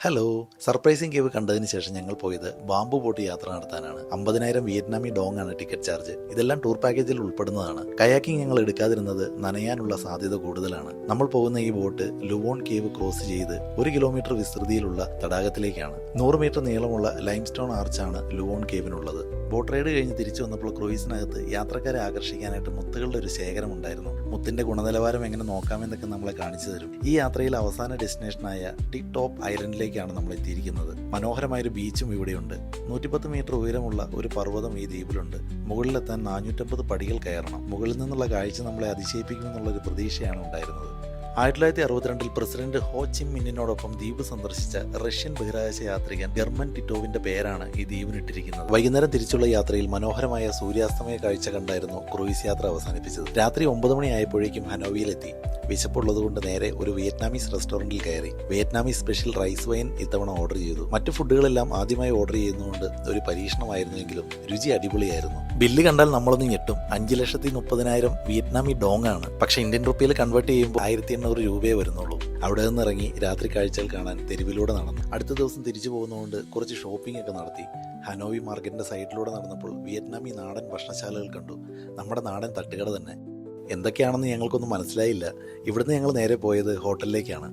Hello. Surprising cave കണ്ടതിന് ശേഷം ഞങ്ങൾ പോയത് ബാംബു ബോട്ട് യാത്ര നടത്താനാണ്. 50,000 വിയറ്റ്നാമി ഡോങ് ആണ് ടിക്കറ്റ് ചാർജ്. ഇതെല്ലാം ടൂർ പാക്കേജിൽ ഉൾപ്പെടുന്നതാണ്. കയാക്കിംഗ് ഞങ്ങൾ എടുക്കാതിരുന്നത് നനയാനുള്ള സാധ്യത കൂടുതലാണ്. നമ്മൾ പോകുന്ന ഈ ബോട്ട് ലുവോൺ കേവ് ക്രോസ് ചെയ്ത് 1 കിലോമീറ്റർ വിസ്തൃതിയിലുള്ള തടാകത്തിലേക്കാണ്. 100 മീറ്റർ നീളമുള്ള ലൈംസ്റ്റോൺ ആർച്ചാണ് ലുവോൺ കേവിനുള്ളത്. ബോട്ട് റൈഡ് കഴിഞ്ഞ് തിരിച്ചു വന്നപ്പോൾ ക്രൂയിസിനകത്ത് യാത്രക്കാരെ ആകർഷിക്കാനായിട്ട് മുത്തുകളുടെ ഒരു ശേഖരം ഉണ്ടായിരുന്നു. മുത്തിന്റെ ഗുണനിലവാരം എങ്ങനെ നോക്കാമെന്നൊക്കെ നമ്മളെ കാണിച്ചു തരും. ഈ യാത്രയിൽ അവസാന ഡെസ്റ്റിനേഷനായ ടി ടോപ്പ് ഐലൻഡിലേക്കാണ് നമ്മൾ എത്തിയിരിക്കുന്നത്. മനോഹരമായൊരു ബീച്ചും ഇവിടെയുണ്ട്. 110 മീറ്റർ ഉയരമുള്ള ഒരു പർവ്വതം ഈ ദ്വീപിലുണ്ട്. മുകളിലെത്താൻ 450 പടികൾ കയറണം. മുകളിൽ നിന്നുള്ള കാഴ്ച നമ്മളെ അതിശയിപ്പിക്കുമെന്നുള്ളൊരു പ്രതീക്ഷയാണ് ഉണ്ടായിരുന്നത്. 1962 പ്രസിഡന്റ് ഹോ ചിൻ മിന്നിനോടൊപ്പം ദ്വീപ് സന്ദർശിച്ച റഷ്യൻ ബഹിരാകാശ യാത്രികൻ ഗെർമൻ ടിറ്റോവിന്റെ പേരാണ് ഈ ദ്വീപിനിട്ടിരിക്കുന്നത്. വൈകുന്നേരം തിരിച്ചുള്ള യാത്രയിൽ മനോഹരമായ സൂര്യാസ്തമയ കാഴ്ച കണ്ടായിരുന്നു ക്രൂയിസ് യാത്ര അവസാനിപ്പിച്ചത്. രാത്രി 9 മണിയായപ്പോഴേക്കും ഹനോയിലെത്തി. വിശപ്പുള്ളതുകൊണ്ട് നേരെ ഒരു വിയറ്റ്നാമീസ് റെസ്റ്റോറന്റിൽ കയറി. വിയറ്റ്നാമീസ് സ്പെഷ്യൽ റൈസ് വൈൻ ഇത്തവണ ഓർഡർ ചെയ്തു. മറ്റു ഫുഡുകളെല്ലാം ആദ്യമായി ഓർഡർ ചെയ്യുന്നതുകൊണ്ട് ഒരു പരീക്ഷണമായിരുന്നെങ്കിലും രുചി അടിപൊളിയായിരുന്നു. ബില്ല് കണ്ടാൽ നമ്മളൊന്ന് ഞെട്ടും. 5,30,000 വിയറ്റ്നാമി ഡോങ് ആണ്. പക്ഷേ ഇന്ത്യൻ റുപ്പിയിൽ കൺവേർട്ട് ചെയ്യുമ്പോൾ 1,800 രൂപയെ വരുന്നുള്ളൂ. അവിടെ നിന്ന് ഇറങ്ങി രാത്രി കാഴ്ചകൾ കാണാൻ തെരുവിലൂടെ നടന്നു. അടുത്ത ദിവസം തിരിച്ചു പോകുന്നതുകൊണ്ട് കുറച്ച് ഷോപ്പിംഗ് ഒക്കെ നടത്തി. ഹനോയി മാർക്കറ്റിന്റെ സൈഡിലൂടെ നടന്നപ്പോൾ വിയറ്റ്നാമി നാടൻ ഭക്ഷണശാലകൾ കണ്ടു. നമ്മുടെ നാടൻ തട്ടുകട തന്നെ. എന്തൊക്കെയാണെന്ന് ഞങ്ങൾക്കൊന്നും മനസ്സിലായില്ല. ഇവിടുന്ന് ഞങ്ങൾ നേരെ പോയത് ഹോട്ടലിലേക്കാണ്.